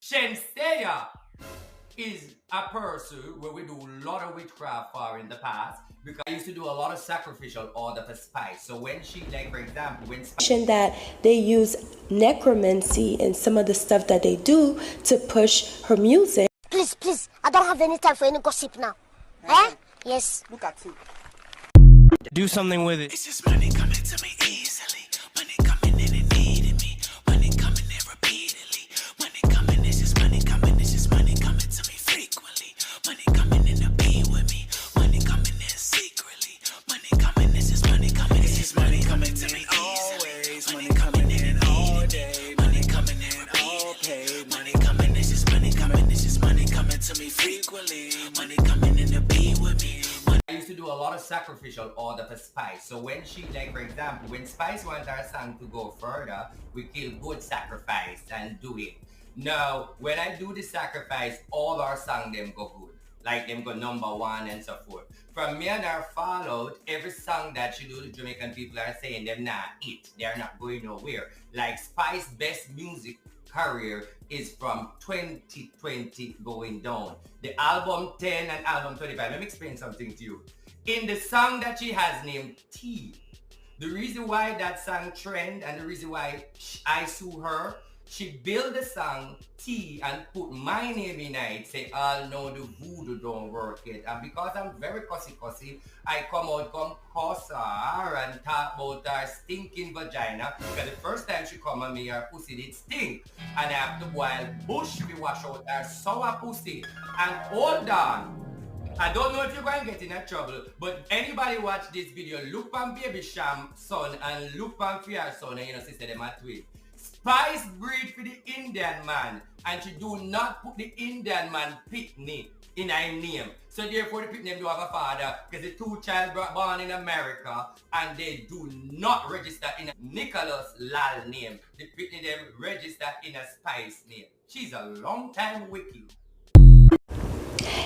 Shenseea is a person where we do a lot of witchcraft for in the past because I used to do a lot of sacrificial order for spice. So when she, like for example, when spice that they use necromancy in some of the stuff that they do to push her music. Please, I don't have any time for any gossip now. Eh? Yes. Look at you. Do something with it. It's just money coming to me easily. Money coming in and needing me. Money coming in repeatedly. Money coming, it's just money coming. It's just money coming to me frequently. Money coming in to be with me. Money coming in secretly. Money coming, it's just money coming. It's just money coming to me always. Money coming in all day. Money coming in all paid. Money coming, it's just money coming. It's just money coming to me frequently. Money coming in to be with me. I used to do a lot of sacrificial order for Spice. So when she, like for example, when Spice wants our song to go further, we kill good sacrifice and do it. Now, when I do the sacrifice, all our song them go good. Like them go #1 and so forth. From me and our fallout, every song that you do, the Jamaican people are saying them not it. They're not going nowhere. Like Spice best music career is from 2020 going down. The album 10 and album 25. Let me explain something to you. In the song that she has named T, the reason why that song trend and the reason why I sue her, she built the song T and put my name in it, say, oh no, the voodoo don't work it. And because I'm very cussy, I come cuss her and talk about her stinking vagina. Because the first time she come on me, her pussy did stink. And I have to boil bush to wash out her sour pussy. And hold on. I don't know if you're going to get in that trouble, but anybody watch this video, look on Baby Sham son and look on Fear son and sister them at twin. Spice breed for the Indian man and she do not put the Indian man pitney in her name. So therefore the pitney do have a father because the two child born in America and they do not register in a Nicholas Lal name. The pitney them register in a Spice name. She's a long time wiki.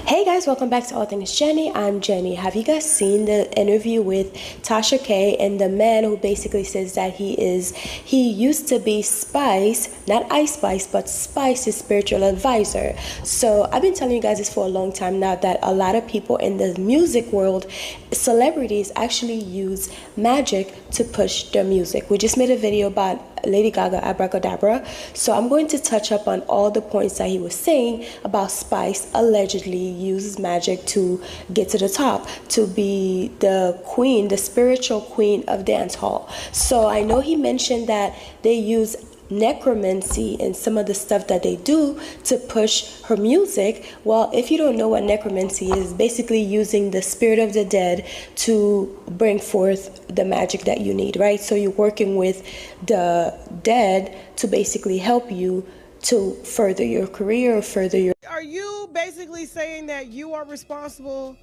Hey guys, welcome back to All Things Jenny. I'm Jenny. Have you guys seen the interview with Tasha K and the man who basically says that he used to be Spice, not Ice Spice, but Spice, his spiritual advisor. So I've been telling you guys this for a long time now that a lot of people in the music world, celebrities actually use magic to push their music. We just made a video about Lady Gaga Abracadabra, so I'm going to touch up on all the points that he was saying about Spice allegedly uses magic to get to the top, to be the queen, the spiritual queen of dancehall. So I know he mentioned that they use necromancy in some of the stuff that they do to push her music. Well, if you don't know what necromancy is, basically using the spirit of the dead to bring forth the magic that you need, right? So you're working with the dead to basically help you to further your career or further your... Are you basically saying that you are responsible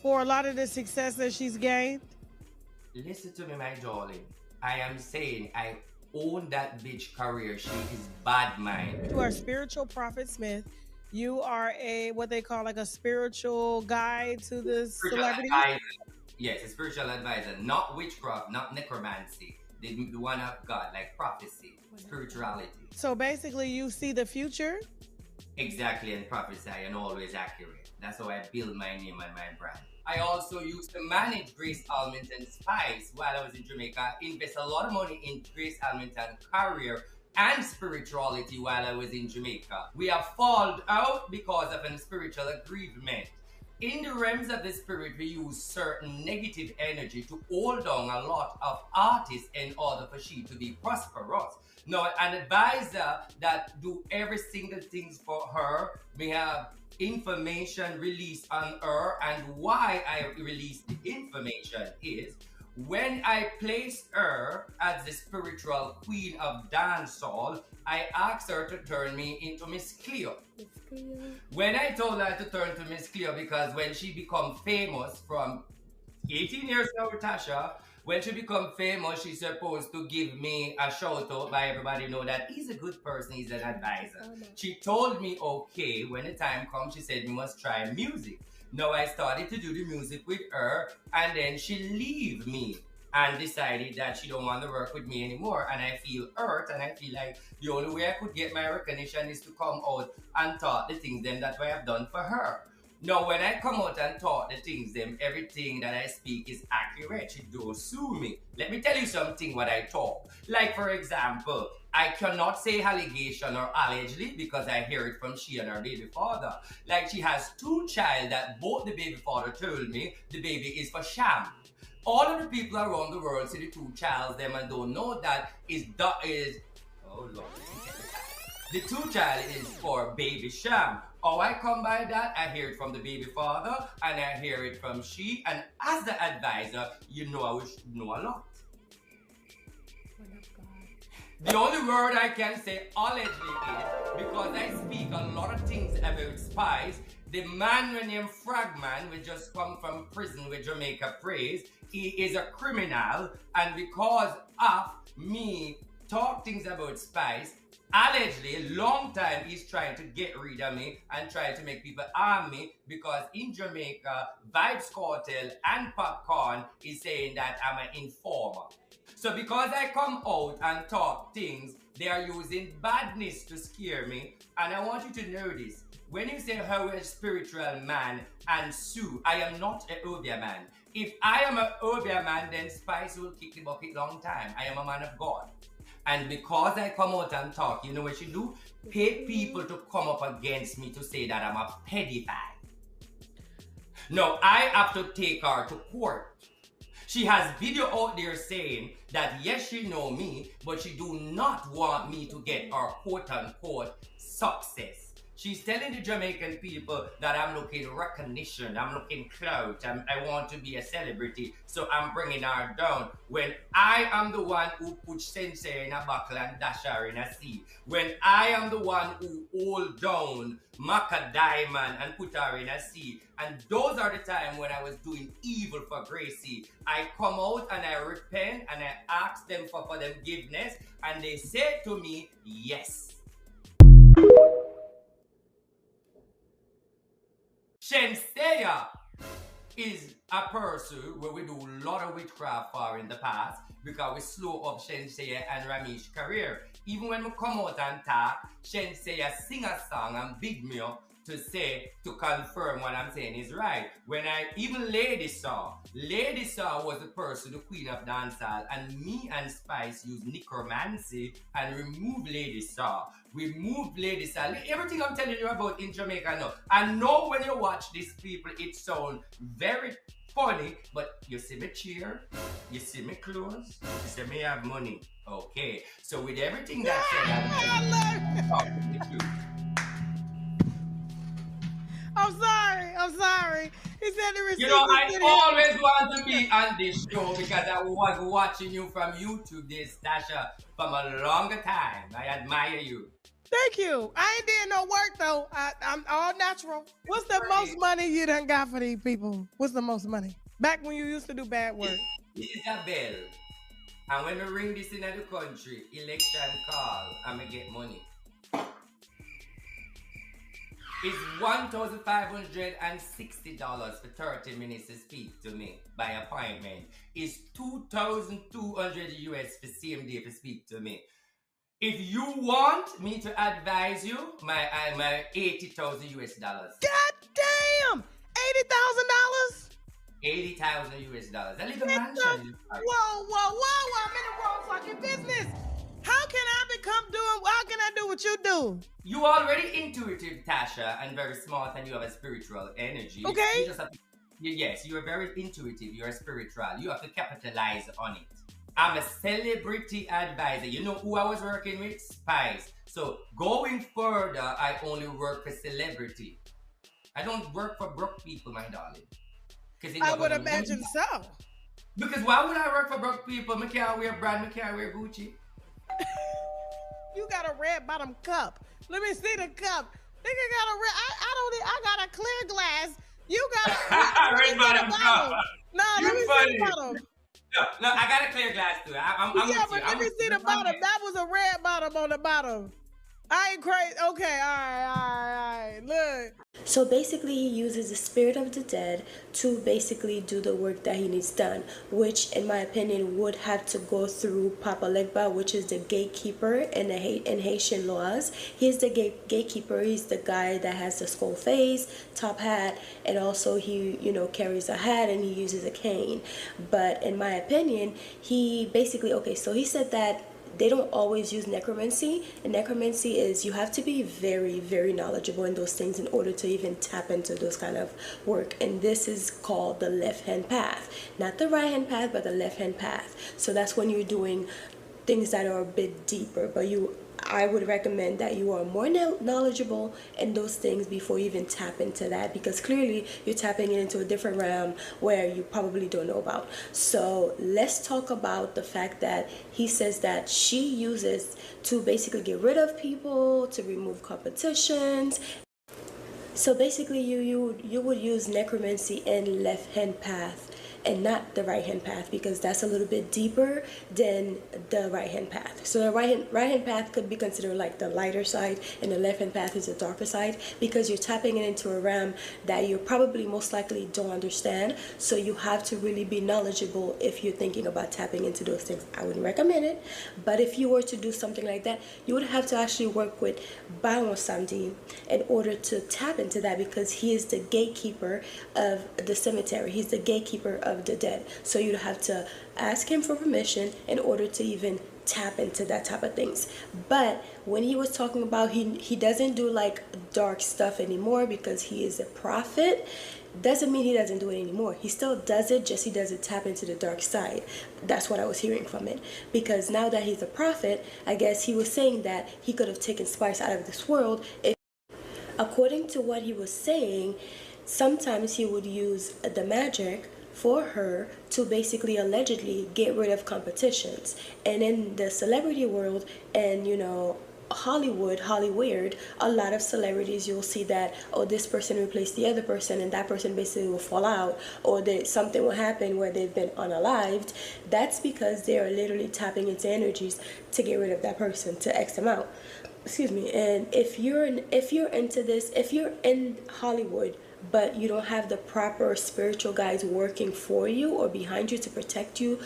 for a lot of the success that she's gained? Listen to me, my darling. I am saying I own that bitch career. She is bad mind. You are spiritual prophet Smith. You are what they call like a spiritual guide to the celebrity. Yes, a spiritual advisor, not witchcraft, not necromancy. The one of God, like prophecy, spirituality. So basically, you see the future. Exactly, and prophesy and always accurate. That's how I build my name and my brand. I also used to manage Grace Almington Spice while I was in Jamaica. Invest a lot of money in Grace Almington career and spirituality while I was in Jamaica. We have fallen out because of a spiritual aggrievement. In the realms of the spirit, we use certain negative energy to hold down a lot of artists in order for she to be prosperous. Now, an advisor that do every single thing for her, we have information released on her, and why I release the information is when I placed her as the spiritual queen of dancehall, I asked her to turn me into Miss Cleo. When I told her to turn to Miss Cleo, because when she become famous from 18 years now, Tasha, when she become famous, she's supposed to give me a shout out by everybody know that he's a good person, he's an advisor. She told me, okay, when the time comes, she said, we must try music. Now I started to do the music with her, and then she leave me. and decided that she don't want to work with me anymore. And I feel hurt, and I feel like the only way I could get my recognition is to come out and talk the things them that I have done for her. Now, when I come out and talk the things them, everything that I speak is accurate. She don't sue me. Let me tell you something what I talk. Like, for example, I cannot say allegation or allegedly because I hear it from she and her baby father. Like, she has 2 child that both the baby father told me the baby is for sham. All of the people around the world see the 2 child them and don't know that oh Lord. The 2 child is for baby sham. Oh, I come by that, I hear it from the baby father, and I hear it from she, and as the advisor, you know I wish know a lot. The only word I can say allegedly is, because I speak a lot of things about spies, the man named Fragman, which just come from prison with Jamaica praise, he is a criminal, and because of me talk things about spies, allegedly, long time he's trying to get rid of me and trying to make people harm me because in Jamaica, Vibes Cartel and Popcorn is saying that I'm an informer. So because I come out and talk things, they are using badness to scare me. And I want you to know this. When you say how a spiritual man and Sue, I am not a Obia man. If I am a Obia man, then Spice will kick the bucket long time. I am a man of God. And because I come out and talk, you know what she do? Pay people to come up against me to say that I'm a pedophile. No, I have to take her to court. She has video out there saying that yes, she know me, but she do not want me to get her quote-unquote success. She's telling the Jamaican people that I'm looking recognition, I'm looking clout, I want to be a celebrity, so I'm bringing her down. When I am the one who put Sensei in a buckle and dash her in a sea. When I am the one who hold down Maka Diamond and put her in a sea. And those are the times when I was doing evil for Gracie. I come out and I repent and I ask them for forgiveness, and they say to me, yes. Shenseya is a person where we do a lot of witchcraft for in the past because we slow up Shenseya and Ramish's career. Even when we come out and talk, Shenseya sing a song and big me up to confirm what I'm saying is right. When I even Lady Saw was the person, the queen of dancehall, and me and Spice used necromancy and remove Lady Saw. We moved Lady Saw. Everything I'm telling you about in Jamaica now. I know when you watch these people, it sounds very funny, but you see me cheer, you see me clothes, you see me have money. Okay, so with everything that said, I'm talking with you. I'm sorry. He said the receipt. You know, I always want to be on this show because I was watching you from YouTube, this Tasha, from a longer time. I admire you. Thank you. I ain't did no work though. I'm all natural. What's the most money you done got for these people? What's the most money? Back when you used to do bad work. This is a bell. And when we ring this in the country, election call, I'm going to get money. It's $1,560 for 30 minutes to speak to me by appointment. It's $2,200 US for same day to speak to me. If you want me to advise you, my $80,000 US. God damn! $80,000? $80,000 US. I live in mansion. Whoa! I'm in the wrong fucking business. How can I do what you do? You already intuitive, Tasha, and very smart, and you have a spiritual energy. Okay. You just have to, yes, you are very intuitive. You are spiritual. You have to capitalize on it. I'm a celebrity advisor. You know who I was working with? Spice. So going further, I only work for celebrity. I don't work for broke people, my darling. I would imagine so. Because why would I work for broke people? I can't wear brand, I can't wear Gucci. You got a red bottom cup. Let me see the cup. Nigga got a red. I got a clear glass. You got a red bottom cup. No, let me see the bottom. No, I got a clear glass too. I'm yeah, but let me see the bottom. That was a red bottom on the bottom. I ain't crazy. Okay, all right. Look. So basically, he uses the spirit of the dead to basically do the work that he needs done, which, in my opinion, would have to go through Papa Legba, which is the gatekeeper in Haitian laws. He's the gatekeeper. He's the guy that has the skull face, top hat, and also he, carries a hat and he uses a cane. But in my opinion, he basically, okay, so he said that they don't always use necromancy, and necromancy is you have to be very, very knowledgeable in those things in order to even tap into those kind of work. And this is called the left hand path, not the right hand path, but the left hand path. So that's when you're doing things that are a bit deeper, but I would recommend that you are more knowledgeable in those things before you even tap into that, because clearly you're tapping into a different realm where you probably don't know about. So let's talk about the fact that he says that she uses to basically get rid of people, to remove competitions. So basically you would use necromancy in left hand path and not the right hand path, because that's a little bit deeper than the right hand path. So the right hand path could be considered like the lighter side, and the left hand path is the darker side, because you're tapping it into a realm that you probably most likely don't understand. So you have to really be knowledgeable if you're thinking about tapping into those things. I wouldn't recommend it, but if you were to do something like that, you would have to actually work with Baron Samedi in order to tap into that, because he is the gatekeeper of the cemetery. He's the gatekeeper of the dead. So you'd have to ask him for permission in order to even tap into that type of things. But when he was talking about he doesn't do like dark stuff anymore because he is a prophet, doesn't mean he doesn't do it anymore. He still does it, just he doesn't tap into the dark side. That's what I was hearing from it. Because now that he's a prophet, I guess he was saying that he could have taken Spice out of this world. According to what he was saying, sometimes he would use the magic for her to basically allegedly get rid of competitions. And in the celebrity world and Hollywood, a lot of celebrities, you'll see that, oh, this person replaced the other person and that person basically will fall out, or that something will happen where they've been unalived. That's because they are literally tapping into energies to get rid of that person, to X them out. Excuse me. And if you're into this, if you're in Hollywood but you don't have the proper spiritual guides working for you or behind you to protect you,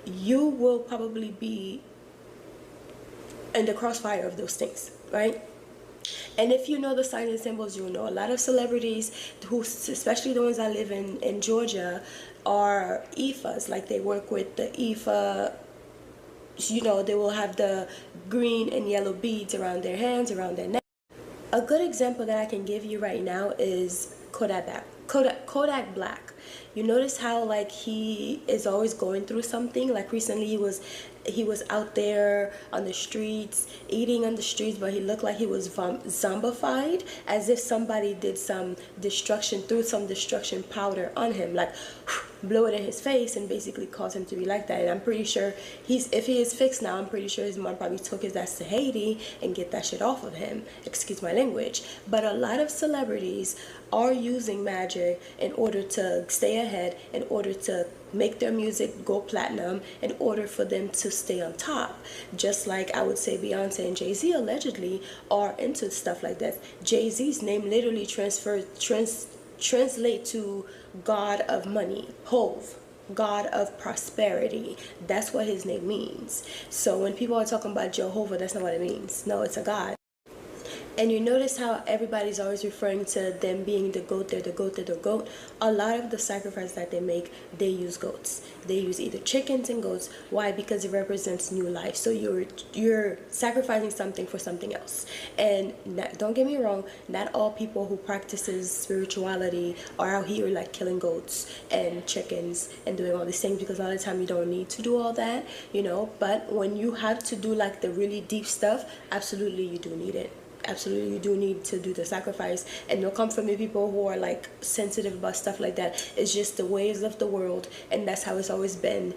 you will probably be in the crossfire of those things, right? And if you know the signs and symbols, you'll know a lot of celebrities who, especially the ones that live in Georgia, are Ifas. Like, they work with the Ifa, they will have the green and yellow beads around their hands, around their neck. A good example that I can give you right now is Kodak Black. You notice how like he is always going through something. Like recently he was out there on the streets, eating on the streets, but he looked like he was zombified, as if somebody did some destruction, threw some destruction powder on him, like blow it in his face and basically cause him to be like that. And I'm pretty sure if he is fixed now, I'm pretty sure his mom probably took his ass to Haiti and get that shit off of him. Excuse my language. But a lot of celebrities are using magic in order to stay ahead, in order to make their music go platinum, in order for them to stay on top. Just like I would say Beyonce and Jay-Z allegedly are into stuff like that. Jay-Z's name literally translate to God of money, Hov, God of prosperity. That's what his name means. So when people are talking about Jehovah, that's not what it means. No, it's a God. And you notice how everybody's always referring to them being the goat, they're the goat, they're the goat. A lot of the sacrifice that they make, they use goats. They use either chickens and goats. Why? Because it represents new life. So you're sacrificing something for something else. And don't get me wrong, not all people who practices spirituality are out here like killing goats and chickens and doing all these things, because a lot of the time you don't need to do all that, But when you have to do like the really deep stuff, absolutely you do need it. Absolutely, you do need to do the sacrifice. And don't come from me people who are like sensitive about stuff like that. It's just the ways of the world, and that's how it's always been.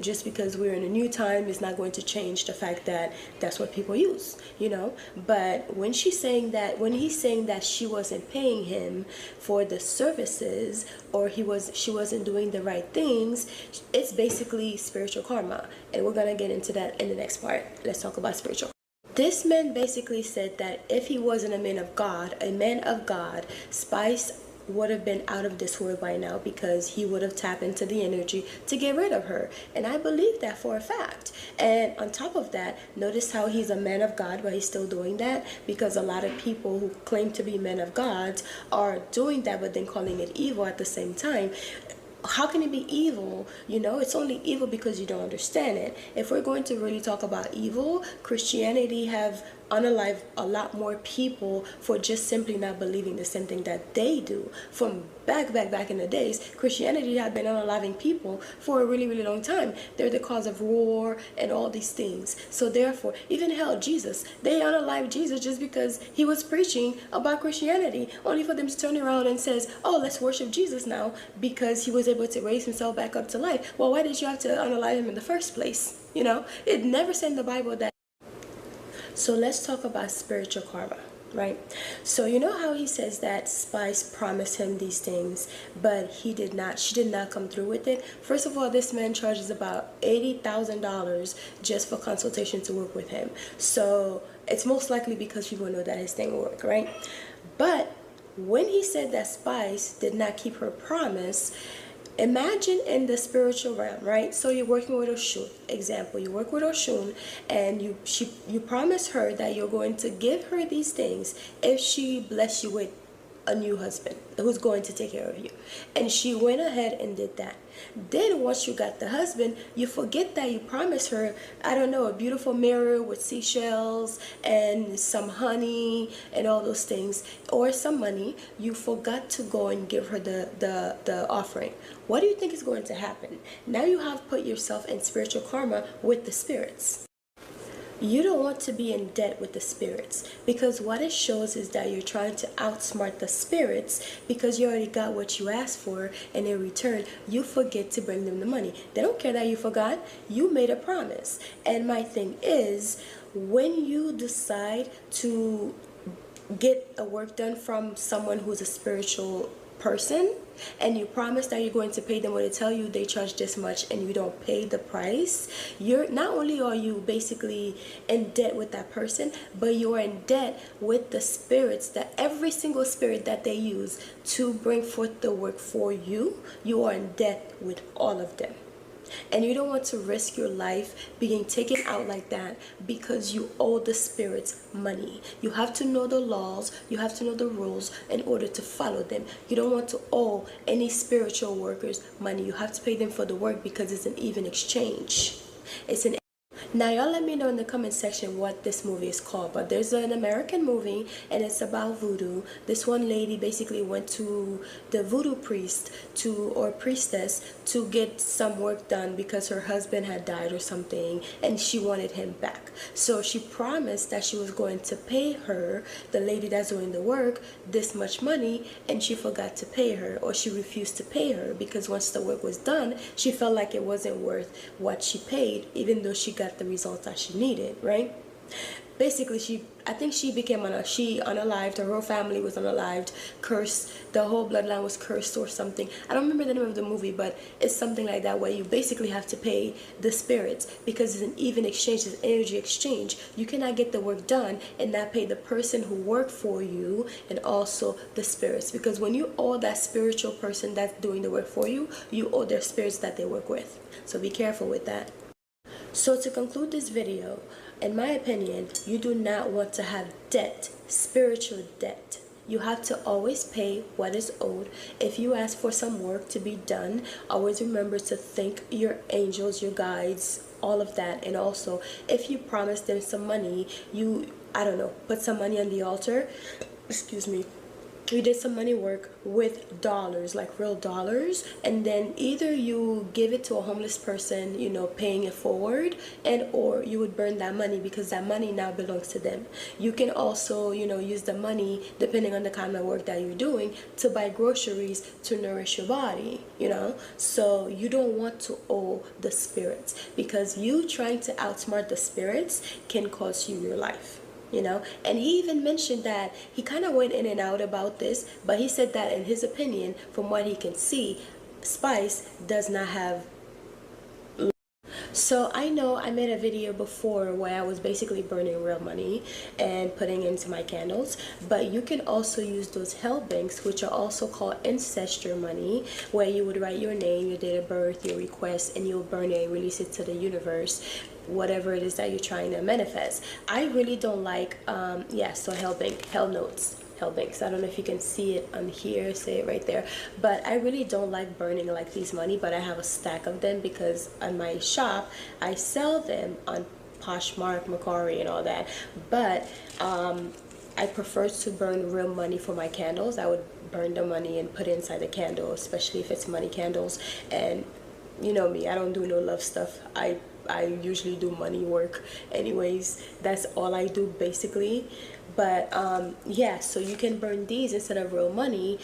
Just because we're in a new time is not going to change the fact that that's what people use. But when he's saying that she wasn't paying him for the services, or she wasn't doing the right things, it's basically spiritual karma. And we're gonna get into that in the next part. Let's talk about spiritual. This man basically said that if he wasn't a man of God, Spice would have been out of this world by now, because he would have tapped into the energy to get rid of her. And I believe that for a fact. And on top of that, notice how he's a man of God, but he's still doing that, because a lot of people who claim to be men of God are doing that, but then calling it evil at the same time. How can it be evil? You know, it's only evil because you don't understand it. If we're going to really talk about evil, Christianity have unalived a lot more people for just simply not believing the same thing that they do. From back in the days, Christianity had been unaliving people for a really long time. They're the cause of war and all these things. So therefore, even hell, Jesus, they unalived Jesus just because he was preaching about Christianity, only for them to turn around and says, oh, let's worship Jesus now because he was able to raise himself back up to life. Well, why did you have to unalive him in the first place? You know, it never said in the Bible that. So let's talk about spiritual karma, right? So you know how he says that Spice promised him these things, but she did not come through with it. First of all, this man charges about $80,000 just for consultation to work with him. So it's most likely because people know that his thing will work, right? But when he said that Spice did not keep her promise, imagine in the spiritual realm, right? So you're working with Oshun. Example, you work with Oshun, and you promise her that you're going to give her these things if she bless you with a new husband who's going to take care of you. And she went ahead and did that. Then once you got the husband, you forget that you promised her, I don't know, a beautiful mirror with seashells and some honey and all those things, or some money. You forgot to go and give her the offering. What do you think is going to happen? Now you have put yourself in spiritual karma with the spirits. You don't want to be in debt with the spirits, because what it shows is that you're trying to outsmart the spirits because you already got what you asked for, and in return you forget to bring them the money. They don't care that you forgot. You made a promise. And my thing is, when you decide to get a work done from someone who's a spiritual person, and you promise that you're going to pay them what they tell you, they charge this much, and you don't pay the price, you're not only are you basically in debt with that person, but you're in debt with the spirits, that every single spirit that they use to bring forth the work for you, you are in debt with all of them. And you don't want to risk your life being taken out like that because you owe the spirits money. You have to know the laws, you have to know the rules in order to follow them. You don't want to owe any spiritual workers money. You have to pay them for the work because it's an even exchange. Now y'all let me know in the comment section what this movie is called, but there's an American movie and it's about voodoo. This one lady basically went to the voodoo priest or priestess to get some work done because her husband had died or something, and she wanted him back. So she promised that she was going to pay her, the lady that's doing the work, this much money, and she forgot to pay her, or she refused to pay her because once the work was done, she felt like it wasn't worth what she paid, even though she got the results that she needed, right? Basically, I think she became unalived, her whole family was unalived, cursed, the whole bloodline was cursed or something. I don't remember the name of the movie, but it's something like that, where you basically have to pay the spirits because it's an even exchange, it's an energy exchange. You cannot get the work done and not pay the person who worked for you and also the spirits, because when you owe that spiritual person that's doing the work for you, you owe their spirits that they work with. So be careful with that. So to conclude this video, in my opinion, you do not want to have debt, spiritual debt. You have to always pay what is owed. If you ask for some work to be done, always remember to thank your angels, your guides, all of that. And also, if you promise them some money, I don't know, put some money on the altar, excuse me, you did some money work with dollars, like real dollars, and then either you give it to a homeless person, you know, paying it forward, or you would burn that money because that money now belongs to them. You can also, you know, use the money, depending on the kind of work that you're doing, to buy groceries to nourish your body, you know. So you don't want to owe the spirits, because you trying to outsmart the spirits can cost you your life. You know, and he even mentioned that he kind of went in and out about this, but he said that in his opinion, from what he can see, Spice does not have. So I know I made a video before where I was basically burning real money and putting into my candles, but you can also use those hell banks, which are also called ancestor money, where you would write your name, your date of birth, your request, and you'll burn it and release it to the universe, whatever it is that you're trying to manifest. I really don't like so hell bank, hell notes, hell banks. I don't know if you can see it on here, say it right there, but I really don't like burning like these money, but I have a stack of them because on my shop I sell them on Poshmark, Macari, and all that. But I prefer to burn real money for my candles. I would burn the money and put it inside the candle, especially if it's money candles. And you know me, I don't do no love stuff. I usually do money work anyways. That's all I do basically. But yeah, so you can burn these instead of real money,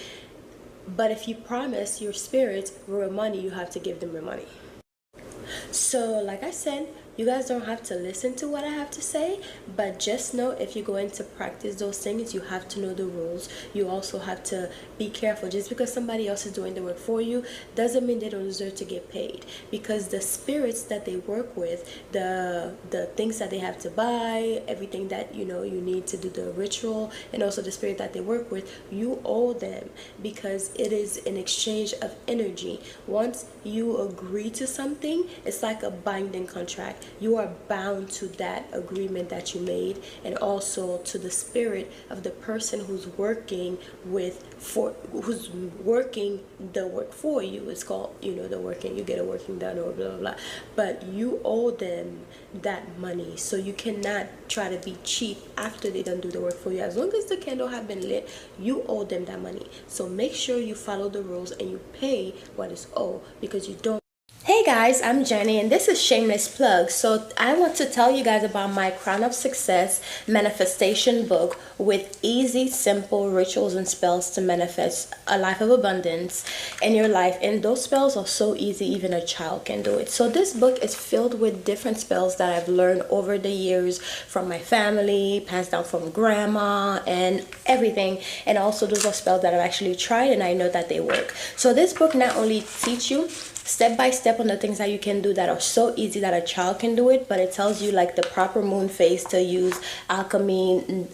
but if you promise your spirits real money, you have to give them real money. So like I said, you guys don't have to listen to what I have to say, but just know if you're going to practice those things, you have to know the rules. You also have to be careful. Just because somebody else is doing the work for you doesn't mean they don't deserve to get paid, because the spirits that they work with, the things that they have to buy, everything that you need to do the ritual, and also the spirit that they work with, you owe them, because it is an exchange of energy. Once you agree to something, it's like a binding contract. You are bound to that agreement that you made, and also to the spirit of the person who's working who's working the work for you. It's called, the working, you get a working done, or blah blah blah. But you owe them that money, so you cannot try to be cheap after they done do the work for you. As long as the candle have been lit, you owe them that money. So make sure you follow the rules and you pay what is owed, because you don't. Hey guys, I'm Jenny, and this is Shameless Plug. So I want to tell you guys about my Crown of Success manifestation book with easy, simple rituals and spells to manifest a life of abundance in your life. And those spells are so easy, even a child can do it. So this book is filled with different spells that I've learned over the years from my family, passed down from grandma and everything. And also those are spells that I've actually tried and I know that they work. So this book not only teach you step by step on the things that you can do that are so easy that a child can do it, but it tells you like the proper moon phase to use, alchemy,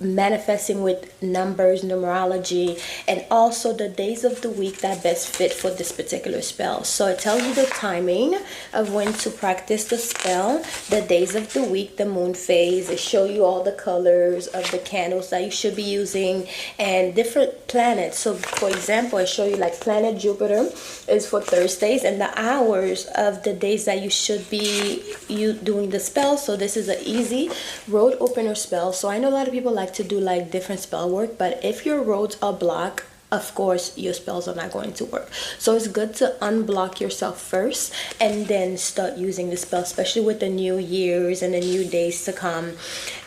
manifesting with numbers, numerology, and also the days of the week that best fit for this particular spell. So it tells you the timing of when to practice the spell, the days of the week, the moon phase. It shows you all the colors of the candles that you should be using and different planets. So for example, I show you like planet Jupiter is for Thursdays, and the hours of the days that you should be doing the spell. So this is an easy road opener spell. So I know a lot of people like to do like different spell work, but if your roads are blocked, of course your spells are not going to work. So it's good to unblock yourself first and then start using the spell, especially with the new years and the new days to come.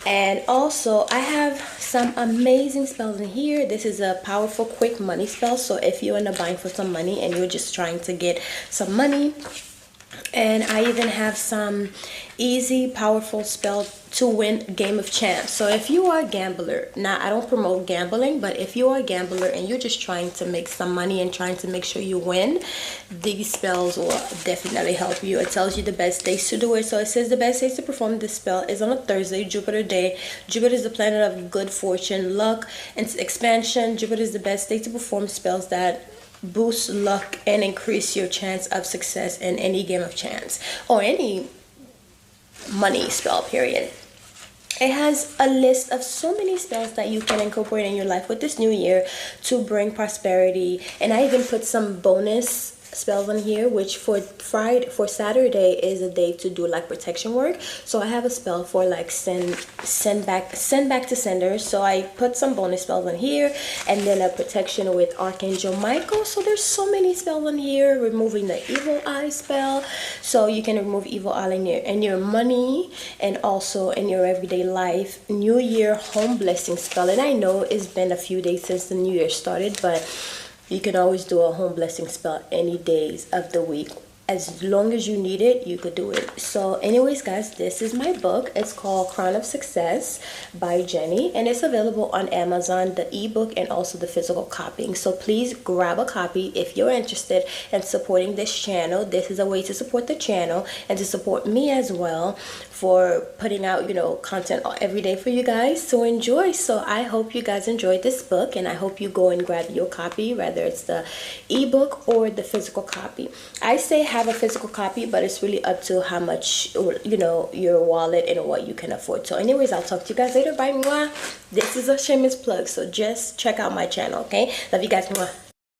And also I have some amazing spells in here. This is a powerful quick money spell, so if you're in the bind for some money and you're just trying to get some money. And I even have some easy, powerful spell to win game of chance. So if you are a gambler, now I don't promote gambling, but if you are a gambler and you're just trying to make some money and trying to make sure you win, these spells will definitely help you. It tells you the best days to do it. So it says the best days to perform this spell is on a Thursday, Jupiter day. Jupiter is the planet of good fortune, luck, and expansion. Jupiter is the best day to perform spells that boost luck and increase your chance of success in any game of chance or any money spell, period. It has a list of so many spells that you can incorporate in your life with this new year to bring prosperity. And I even put some bonus spells on here, which for Saturday is a day to do like protection work. So I have a spell for like send back to sender. So I put some bonus spells on here, and then a protection with Archangel Michael. So there's so many spells on here. Removing the evil eye spell, so you can remove evil eye in your money and also in your everyday life. New Year home blessing spell, and I know it's been a few days since the new year started, but you can always do a home blessing spell any days of the week as long as you need it, you could do it. So anyways, guys, this is my book. It's called Crown of Success by Jenny, and it's available on Amazon, the ebook and also the physical copying. So please grab a copy if you're interested in supporting this channel. This is a way to support the channel and to support me as well for putting out, you know, content every day for you guys. So enjoy. So I hope you guys enjoyed this book, and I hope you go and grab your copy, whether it's the ebook or the physical copy. I say have a physical copy, but it's really up to how much, you know, your wallet and what you can afford. So anyways, I'll talk to you guys later. Bye. Mwah. This is a shameless plug, so just check out my channel, okay? Love you guys. Mwah.